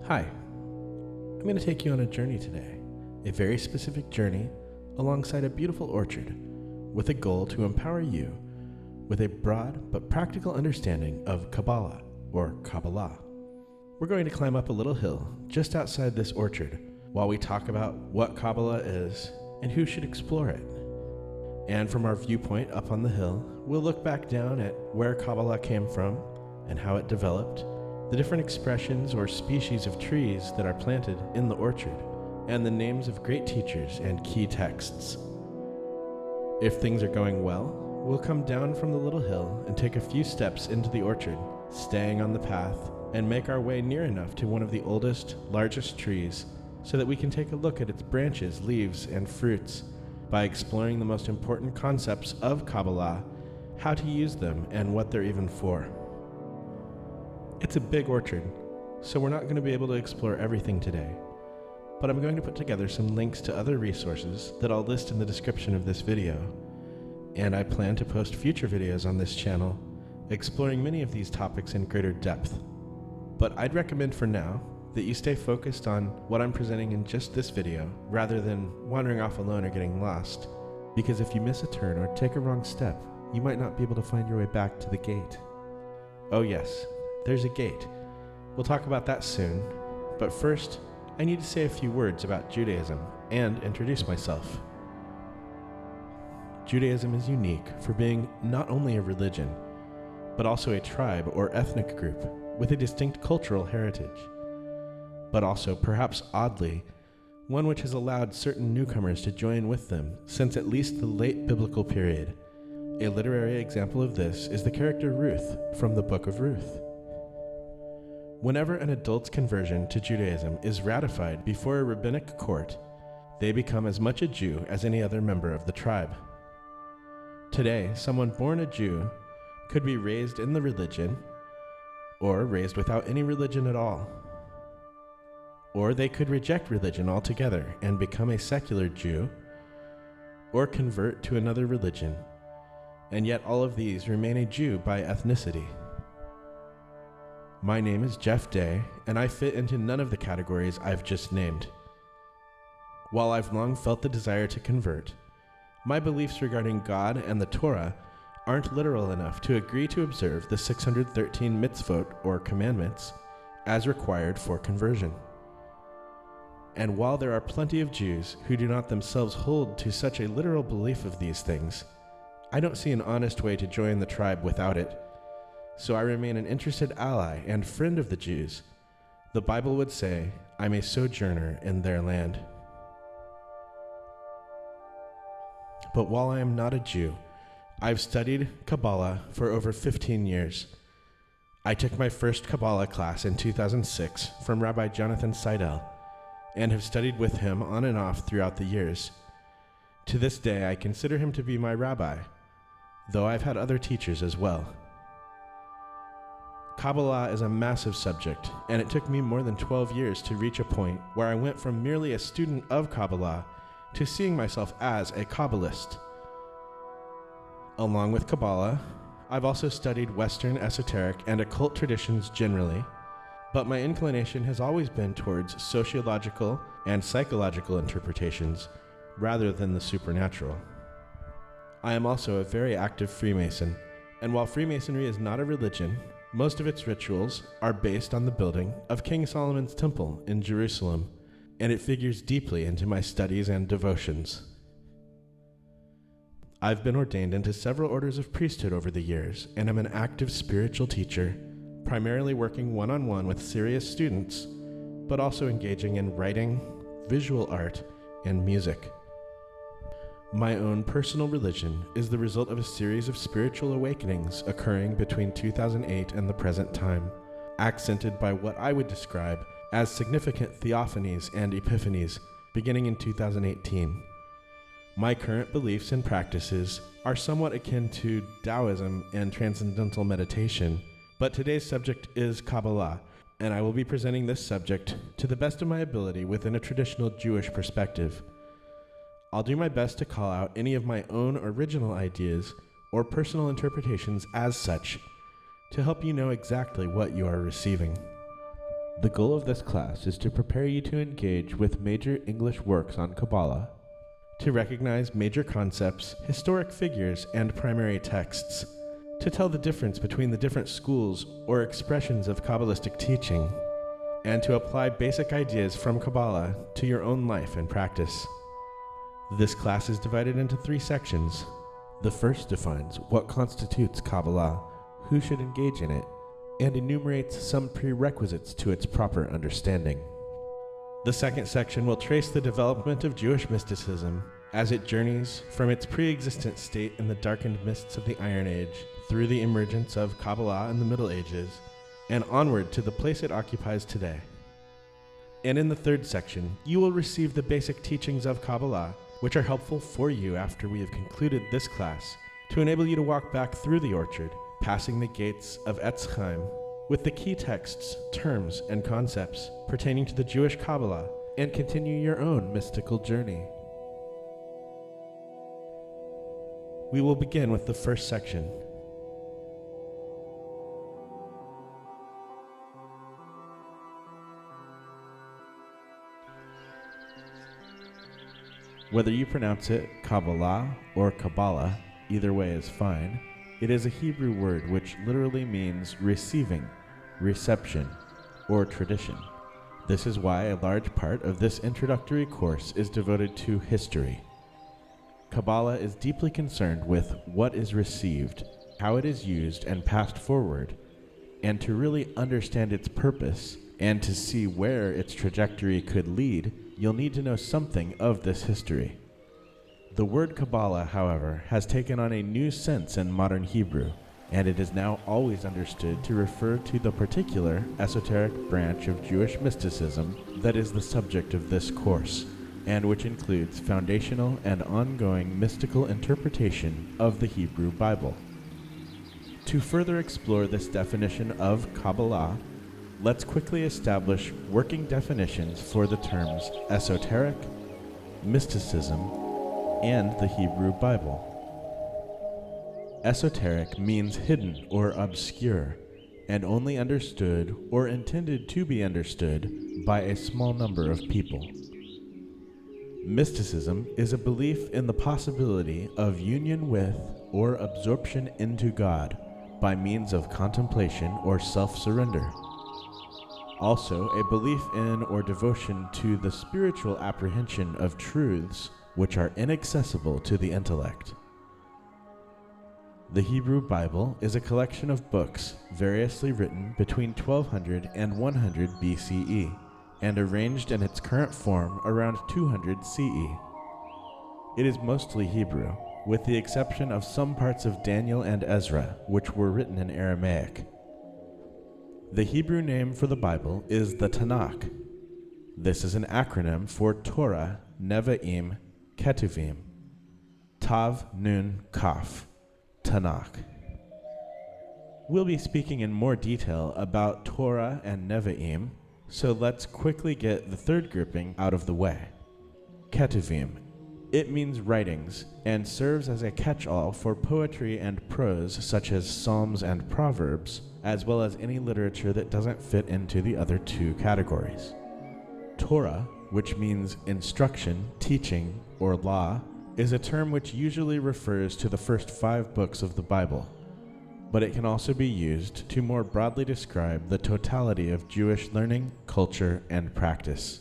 Hi, I'm going to take you on a journey today, a very specific journey alongside a beautiful orchard with a goal to empower you with a broad but practical understanding of Kabbalah or Kabbalah. We're going to climb up a little hill just outside this orchard while we talk about what Kabbalah is and who should explore it. And from our viewpoint up on the hill, we'll look back down at where Kabbalah came from and how it developed, the different expressions or species of trees that are planted in the orchard, and the names of great teachers and key texts. If things are going well, we'll come down from the little hill and take a few steps into the orchard, staying on the path, and make our way near enough to one of the oldest, largest trees so that we can take a look at its branches, leaves, and fruits by exploring the most important concepts of Kabbalah, how to use them, and what they're even for. It's a big orchard, so we're not going to be able to explore everything today, but I'm going to put together some links to other resources that I'll list in the description of this video, and I plan to post future videos on this channel exploring many of these topics in greater depth. But I'd recommend for now that you stay focused on what I'm presenting in just this video rather than wandering off alone or getting lost, because if you miss a turn or take a wrong step, you might not be able to find your way back to the gate. Oh yes, there's a gate. We'll talk about that soon, but first, I need to say a few words about Judaism and introduce myself. Judaism is unique for being not only a religion, but also a tribe or ethnic group with a distinct cultural heritage, but also, perhaps oddly, one which has allowed certain newcomers to join with them since at least the late biblical period. A literary example of this is the character Ruth from the Book of Ruth. Whenever an adult's conversion to Judaism is ratified before a rabbinic court, they become as much a Jew as any other member of the tribe. Today, someone born a Jew could be raised in the religion, or raised without any religion at all. Or they could reject religion altogether and become a secular Jew, or convert to another religion, and yet all of these remain a Jew by ethnicity. My name is Jeff Day, and I fit into none of the categories I've just named. While I've long felt the desire to convert, my beliefs regarding God and the Torah aren't literal enough to agree to observe the 613 mitzvot, or commandments, as required for conversion. And while there are plenty of Jews who do not themselves hold to such a literal belief of these things, I don't see an honest way to join the tribe without it. So I remain an interested ally and friend of the Jews. The Bible would say, I'm a sojourner in their land. But while I am not a Jew, I've studied Kabbalah for over 15 years. I took my first Kabbalah class in 2006 from Rabbi Jonathan Seidel, and have studied with him on and off throughout the years. To this day, I consider him to be my rabbi, though I've had other teachers as well. Kabbalah is a massive subject, and it took me more than 12 years to reach a point where I went from merely a student of Kabbalah to seeing myself as a Kabbalist. Along with Kabbalah, I've also studied Western esoteric and occult traditions generally, but my inclination has always been towards sociological and psychological interpretations rather than the supernatural. I am also a very active Freemason, and while Freemasonry is not a religion, most of its rituals are based on the building of King Solomon's Temple in Jerusalem, and it figures deeply into my studies and devotions. I've been ordained into several orders of priesthood over the years, and am an active spiritual teacher, primarily working one-on-one with serious students, but also engaging in writing, visual art, and music. My own personal religion is the result of a series of spiritual awakenings occurring between 2008 and the present time, accented by what I would describe as significant theophanies and epiphanies beginning in 2018. My current beliefs and practices are somewhat akin to Taoism and transcendental meditation, but today's subject is Kabbalah, and I will be presenting this subject to the best of my ability within a traditional Jewish perspective. I'll do my best to call out any of my own original ideas or personal interpretations as such, to help you know exactly what you are receiving. The goal of this class is to prepare you to engage with major English works on Kabbalah, to recognize major concepts, historic figures, and primary texts, to tell the difference between the different schools or expressions of Kabbalistic teaching, and to apply basic ideas from Kabbalah to your own life and practice. This class is divided into 3 sections. The first defines what constitutes Kabbalah, who should engage in it, and enumerates some prerequisites to its proper understanding. The second section will trace the development of Jewish mysticism as it journeys from its pre-existent state in the darkened mists of the Iron Age through the emergence of Kabbalah in the Middle Ages and onward to the place it occupies today. And in the third section, you will receive the basic teachings of Kabbalah, which are helpful for you after we have concluded this class, to enable you to walk back through the orchard, passing the gates of Etz Chaim, with the key texts, terms, and concepts pertaining to the Jewish Kabbalah, and continue your own mystical journey. We will begin with the first section. Whether you pronounce it Kabbalah or Kabbalah, either way is fine. It is a Hebrew word which literally means receiving, reception, or tradition. This is why a large part of this introductory course is devoted to history. Kabbalah is deeply concerned with what is received, how it is used and passed forward, and to really understand its purpose and to see where its trajectory could lead, you'll need to know something of this history. The word Kabbalah, however, has taken on a new sense in modern Hebrew, and it is now always understood to refer to the particular esoteric branch of Jewish mysticism that is the subject of this course, and which includes foundational and ongoing mystical interpretation of the Hebrew Bible. To further explore this definition of Kabbalah, let's quickly establish working definitions for the terms esoteric, mysticism, and the Hebrew Bible. Esoteric means hidden or obscure, and only understood or intended to be understood by a small number of people. Mysticism is a belief in the possibility of union with or absorption into God by means of contemplation or self-surrender. Also, a belief in or devotion to the spiritual apprehension of truths which are inaccessible to the intellect. The Hebrew Bible is a collection of books variously written between 1200 and 100 BCE and arranged in its current form around 200 CE. It is mostly Hebrew, with the exception of some parts of Daniel and Ezra, which were written in Aramaic. The Hebrew name for the Bible is the Tanakh. This is an acronym for Torah, Nevi'im, Ketuvim, Tav, Nun, Kaf, Tanakh. We'll be speaking in more detail about Torah and Nevi'im, so let's quickly get the third grouping out of the way. Ketuvim. It means writings and serves as a catch-all for poetry and prose such as Psalms and Proverbs, as well as any literature that doesn't fit into the other 2 categories. Torah, which means instruction, teaching, or law, is a term which usually refers to the first 5 books of the Bible, but it can also be used to more broadly describe the totality of Jewish learning, culture, and practice.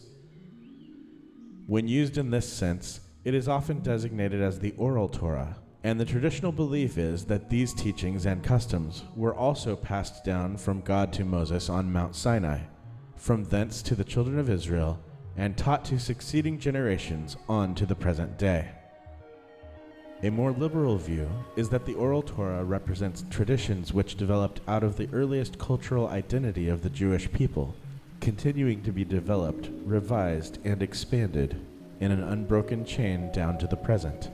When used in this sense, it is often designated as the oral Torah, and the traditional belief is that these teachings and customs were also passed down from God to Moses on Mount Sinai, from thence to the children of Israel, and taught to succeeding generations on to the present day. A more liberal view is that the oral Torah represents traditions which developed out of the earliest cultural identity of the Jewish people, continuing to be developed, revised, and expanded in an unbroken chain down to the present.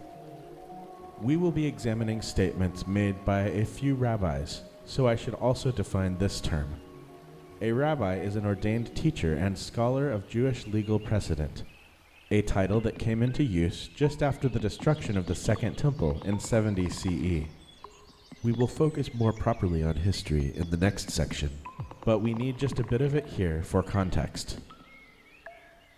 We will be examining statements made by a few rabbis, so I should also define this term. A rabbi is an ordained teacher and scholar of Jewish legal precedent, a title that came into use just after the destruction of the Second Temple in 70 CE. We will focus more properly on history in the next section. but we need just a bit of it here for context.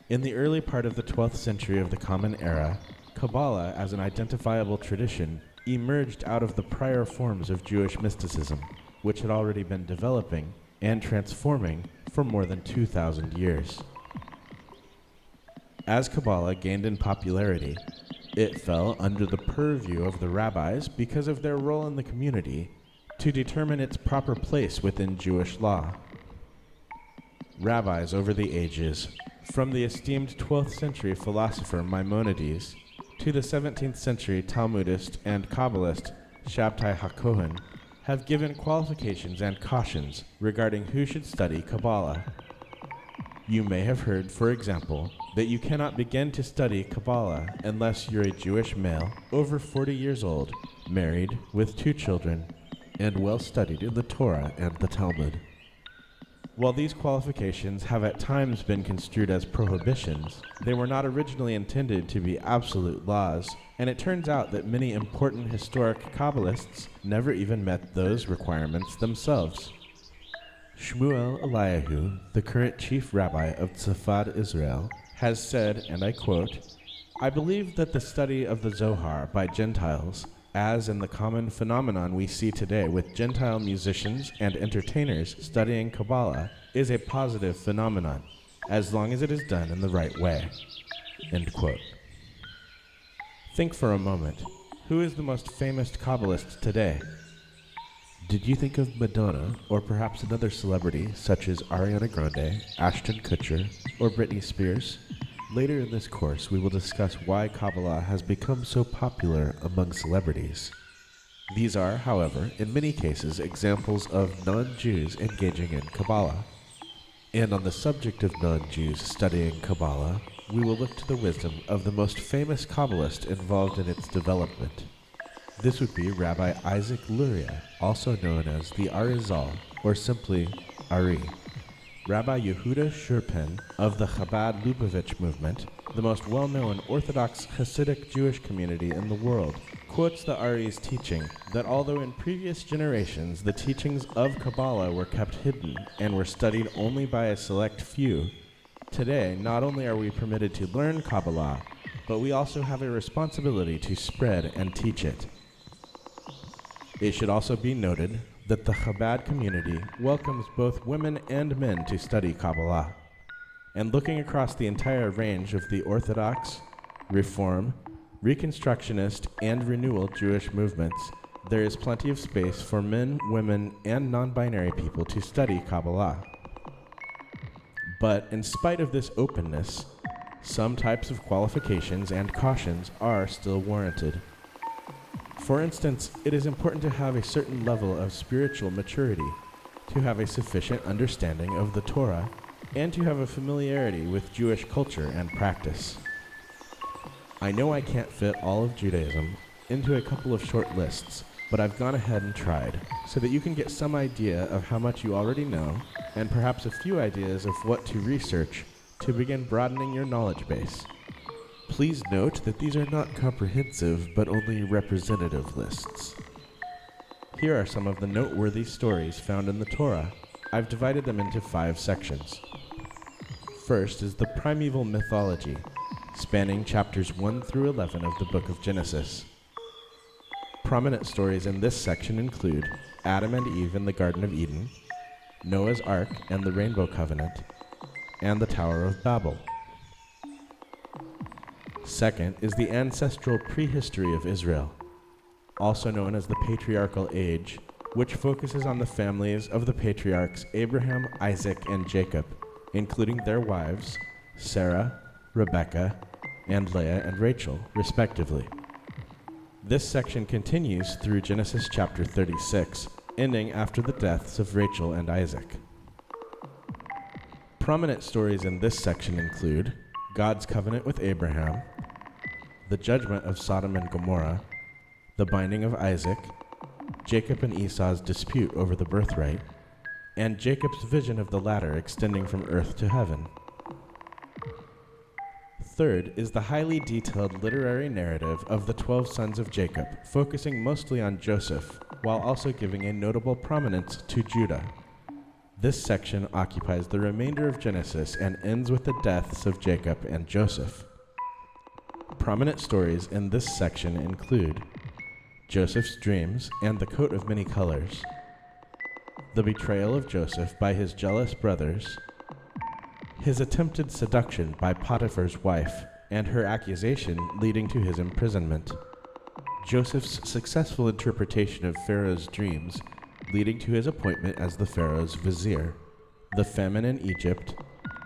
In the early part of the 12th century of the Common Era, Kabbalah as an identifiable tradition emerged out of the prior forms of Jewish mysticism, which had already been developing and transforming for more than 2,000 years. As Kabbalah gained in popularity, it fell under the purview of the rabbis because of their role in the community to determine its proper place within Jewish law. Rabbis over the ages, from the esteemed 12th century philosopher Maimonides to the 17th century Talmudist and Kabbalist Shabtai HaKohen, have given qualifications and cautions regarding who should study Kabbalah. You may have heard, for example, that you cannot begin to study Kabbalah unless you're a Jewish male over 40 years old, married, with 2 children, and well studied in the Torah and the Talmud. While these qualifications have at times been construed as prohibitions, they were not originally intended to be absolute laws, and it turns out that many important historic Kabbalists never even met those requirements themselves. Shmuel Eliyahu, the current chief rabbi of Tzfad, Israel, has said, and I quote, "I believe that the study of the Zohar by Gentiles, as in the common phenomenon we see today with Gentile musicians and entertainers studying Kabbalah, is a positive phenomenon, as long as it is done in the right way." End quote. Think for a moment. Who is the most famous Kabbalist today? Did you think of Madonna, or perhaps another celebrity such as Ariana Grande, Ashton Kutcher, or Britney Spears? Later in this course, we will discuss why Kabbalah has become so popular among celebrities. These are, however, in many cases examples of non-Jews engaging in Kabbalah. And on the subject of non-Jews studying Kabbalah, we will look to the wisdom of the most famous Kabbalist involved in its development. This would be Rabbi Isaac Luria, also known as the Arizal, or simply Ari. Rabbi Yehuda Shurpen of the Chabad Lubavitch movement, the most well-known Orthodox Hasidic Jewish community in the world, quotes the Ari's teaching that although in previous generations the teachings of Kabbalah were kept hidden and were studied only by a select few, today not only are we permitted to learn Kabbalah, but we also have a responsibility to spread and teach it. It should also be noted that the Chabad community welcomes both women and men to study Kabbalah. And looking across the entire range of the Orthodox, Reform, Reconstructionist, and Renewal Jewish movements, there is plenty of space for men, women, and non-binary people to study Kabbalah. But in spite of this openness, some types of qualifications and cautions are still warranted. For instance, it is important to have a certain level of spiritual maturity, to have a sufficient understanding of the Torah, and to have a familiarity with Jewish culture and practice. I know I can't fit all of Judaism into a couple of short lists, but I've gone ahead and tried, so that you can get some idea of how much you already know, and perhaps a few ideas of what to research to begin broadening your knowledge base. Please note that these are not comprehensive, but only representative lists. Here are some of the noteworthy stories found in the Torah. I've divided them into 5 sections. First is the primeval mythology, spanning chapters 1 through 11 of the book of Genesis. Prominent stories in this section include Adam and Eve in the Garden of Eden, Noah's Ark and the Rainbow Covenant, and the Tower of Babel. Second is the ancestral prehistory of Israel, also known as the Patriarchal Age, which focuses on the families of the patriarchs Abraham, Isaac, and Jacob, including their wives, Sarah, Rebekah, and Leah and Rachel, respectively. This section continues through Genesis chapter 36, ending after the deaths of Rachel and Isaac. Prominent stories in this section include God's covenant with Abraham, the judgment of Sodom and Gomorrah, the binding of Isaac, Jacob and Esau's dispute over the birthright, and Jacob's vision of the ladder extending from earth to heaven. Third is the highly detailed literary narrative of the 12 sons of Jacob, focusing mostly on Joseph, while also giving a notable prominence to Judah. This section occupies the remainder of Genesis and ends with the deaths of Jacob and Joseph. Prominent stories in this section include Joseph's dreams and the coat of many colors, the betrayal of Joseph by his jealous brothers, his attempted seduction by Potiphar's wife and her accusation leading to his imprisonment, Joseph's successful interpretation of Pharaoh's dreams leading to his appointment as the Pharaoh's vizier, the famine in Egypt,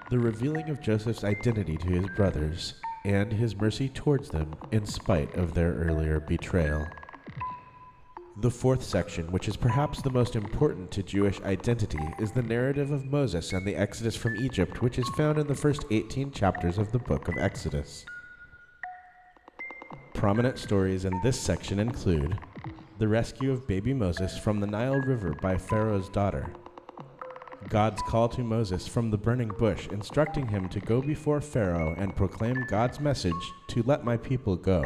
the revealing of Joseph's identity to his brothers, and his mercy towards them in spite of their earlier betrayal. The fourth section, which is perhaps the most important to Jewish identity, is the narrative of Moses and the Exodus from Egypt, which is found in the first 18 chapters of the book of Exodus. Prominent stories in this section include the rescue of baby Moses from the Nile River by Pharaoh's daughter, God's call to Moses from the burning bush, instructing him to go before Pharaoh and proclaim God's message to let my people go,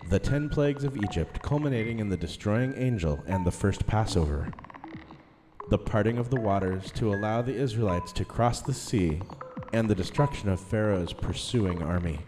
the 10 plagues of Egypt culminating in the destroying angel and the first Passover, the parting of the waters to allow the Israelites to cross the sea, and the destruction of Pharaoh's pursuing army.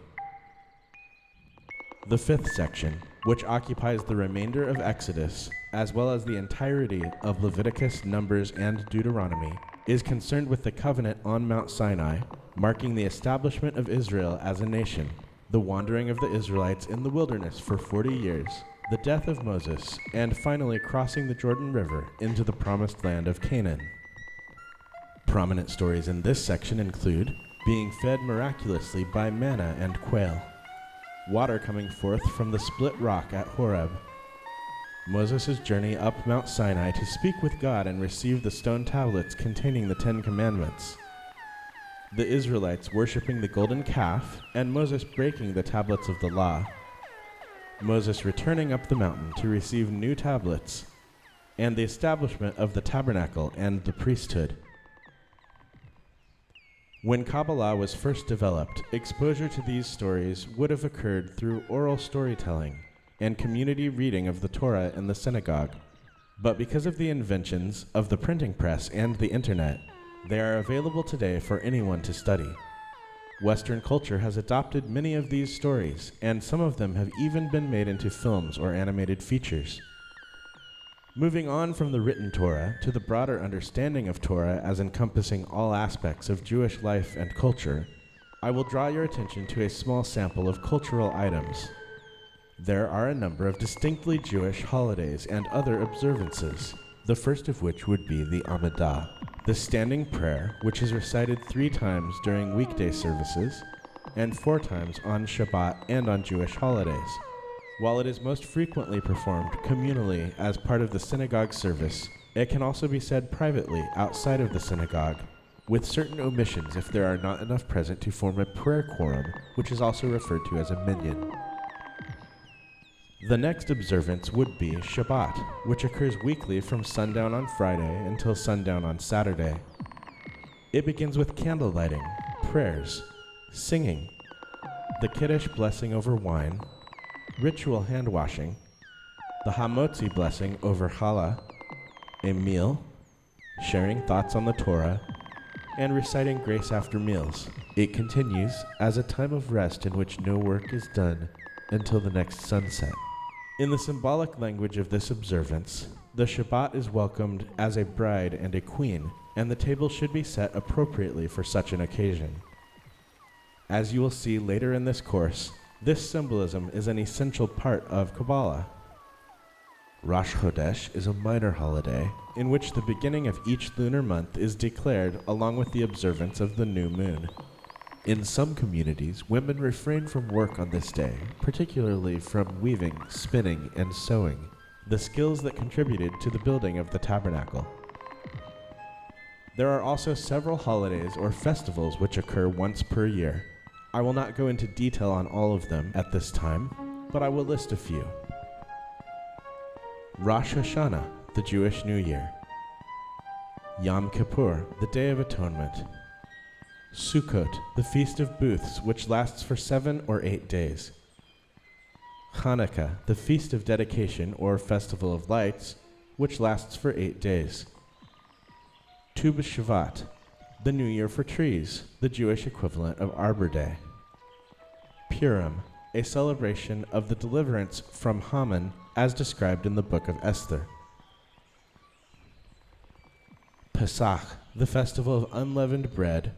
The fifth section, which occupies the remainder of Exodus, as well as the entirety of Leviticus, Numbers, and Deuteronomy, is concerned with the covenant on Mount Sinai, marking the establishment of Israel as a nation, the wandering of the Israelites in the wilderness for 40 years, the death of Moses, and finally crossing the Jordan River into the promised land of Canaan. Prominent stories in this section include being fed miraculously by manna and quail, water coming forth from the split rock at Horeb, Moses' journey up Mount Sinai to speak with God and receive the stone tablets containing the 10 Commandments, the Israelites worshiping the golden calf, and Moses breaking the tablets of the law, Moses returning up the mountain to receive new tablets, and the establishment of the tabernacle and the priesthood. When Kabbalah was first developed, exposure to these stories would have occurred through oral storytelling and community reading of the Torah in the synagogue. But because of the inventions of the printing press and the internet, they are available today for anyone to study. Western culture has adopted many of these stories, and some of them have even been made into films or animated features. Moving on from the written Torah to the broader understanding of Torah as encompassing all aspects of Jewish life and culture, I will draw your attention to a small sample of cultural items. There are a number of distinctly Jewish holidays and other observances, the first of which would be the Amidah, the standing prayer, which is recited 3 times during weekday services and 4 times on Shabbat and on Jewish holidays. While it is most frequently performed communally as part of the synagogue service, it can also be said privately outside of the synagogue, with certain omissions if there are not enough present to form a prayer quorum, which is also referred to as a minyan. The next observance would be Shabbat, which occurs weekly from sundown on Friday until sundown on Saturday. It begins with candle lighting, prayers, singing, the Kiddush blessing over wine, ritual hand washing, the Hamotzi blessing over challah, a meal, sharing thoughts on the Torah, and reciting grace after meals. It continues as a time of rest in which no work is done until the next sunset. In the symbolic language of this observance, the Shabbat is welcomed as a bride and a queen, and the table should be set appropriately for such an occasion. As you will see later in this course, this symbolism is an essential part of Kabbalah. Rosh Chodesh is a minor holiday in which the beginning of each lunar month is declared along with the observance of the new moon. In some communities, women refrain from work on this day, particularly from weaving, spinning, and sewing, the skills that contributed to the building of the tabernacle. There are also several holidays or festivals which occur once per year. I will not go into detail on all of them at this time, but I will list a few. Rosh Hashanah, the Jewish New Year. Yom Kippur, the Day of Atonement. Sukkot, the Feast of Booths, which lasts for 7 or 8 days. Hanukkah, the Feast of Dedication or Festival of Lights, which lasts for 8 days. Tu B'Shavat, the New Year for trees, the Jewish equivalent of Arbor Day. Purim, a celebration of the deliverance from Haman as described in the book of Esther. Pesach, the festival of unleavened bread,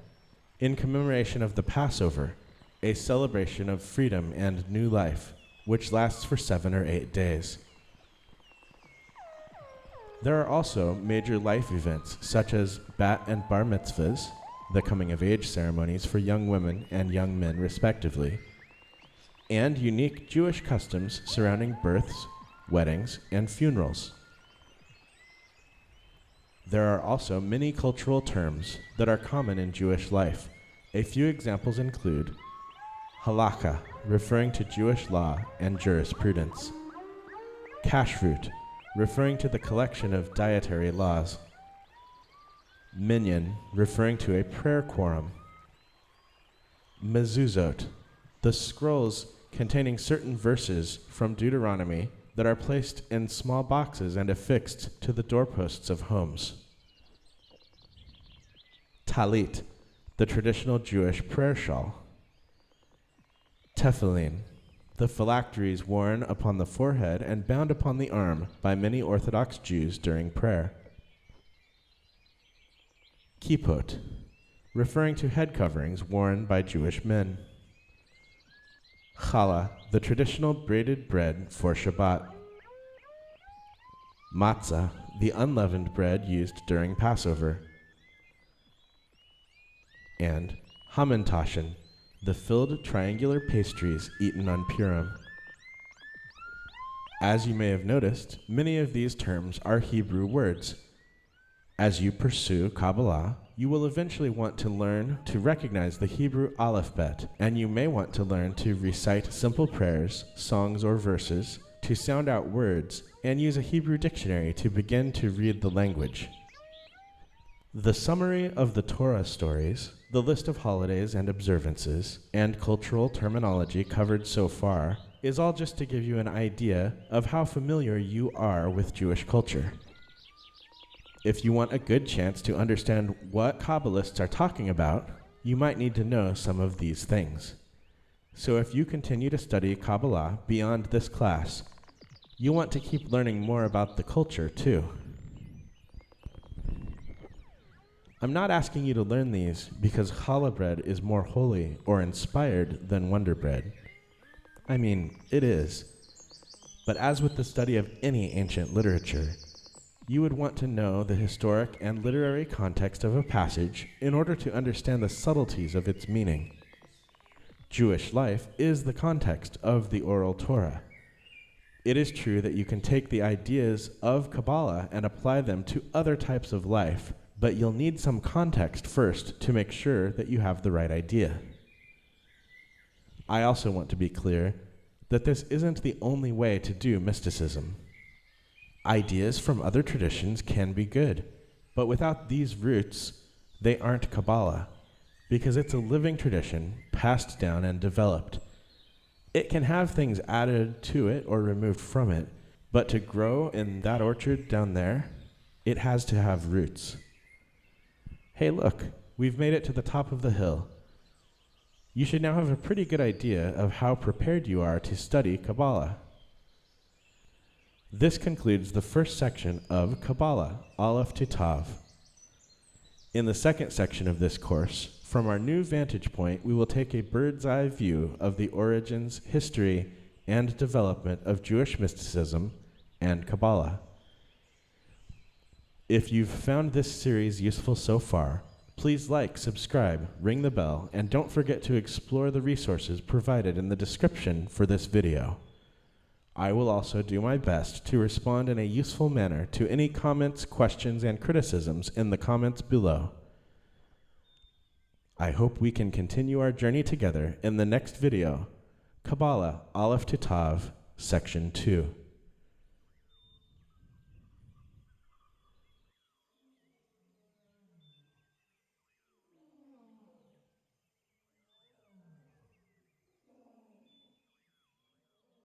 in commemoration of the Passover, a celebration of freedom and new life, which lasts for 7 or 8 days. There are also major life events such as bat and bar mitzvahs, the coming of age ceremonies for young women and young men respectively, and unique Jewish customs surrounding births, weddings, and funerals. There are also many cultural terms that are common in Jewish life. A few examples include halakha, referring to Jewish law and jurisprudence; kashrut, referring to the collection of dietary laws; minyan, referring to a prayer quorum; mezuzot, the scrolls containing certain verses from Deuteronomy that are placed in small boxes and affixed to the doorposts of homes; talit, the traditional Jewish prayer shawl; tefillin, the phylacteries worn upon the forehead and bound upon the arm by many Orthodox Jews during prayer; kippot, referring to head coverings worn by Jewish men; challah, the traditional braided bread for Shabbat; matzah, the unleavened bread used during Passover; and hamantashen, the filled triangular pastries eaten on Purim. As you may have noticed, many of these terms are Hebrew words. As you pursue Kabbalah, you will eventually want to learn to recognize the Hebrew alphabet, and you may want to learn to recite simple prayers, songs, or verses, to sound out words, and use a Hebrew dictionary to begin to read the language. The summary of the Torah stories, the list of holidays and observances, and cultural terminology covered so far is all just to give you an idea of how familiar you are with Jewish culture. If you want a good chance to understand what Kabbalists are talking about, you might need to know some of these things. So if you continue to study Kabbalah beyond this class, you'll want to keep learning more about the culture too. I'm not asking you to learn these because challah bread is more holy or inspired than Wonder Bread. I mean, it is. But as with the study of any ancient literature, you would want to know the historic and literary context of a passage in order to understand the subtleties of its meaning. Jewish life is the context of the oral Torah. It is true that you can take the ideas of Kabbalah and apply them to other types of life, but you'll need some context first to make sure that you have the right idea. I also want to be clear that this isn't the only way to do mysticism. Ideas from other traditions can be good, but without these roots, they aren't Kabbalah, because it's a living tradition passed down and developed. It can have things added to it or removed from it, but to grow in that orchard down there, it has to have roots. Hey, look, we've made it to the top of the hill. You should now have a pretty good idea of how prepared you are to study Kabbalah. This concludes the first section of Kabbalah, Alef to Tav. In the second section of this course, from our new vantage point, we will take a bird's eye view of the origins, history, and development of Jewish mysticism and Kabbalah. If you've found this series useful so far, please like, subscribe, ring the bell, and don't forget to explore the resources provided in the description for this video. I will also do my best to respond in a useful manner to any comments, questions, and criticisms in the comments below. I hope we can continue our journey together in the next video, Kabbalah, Alef to Tav, Section 2.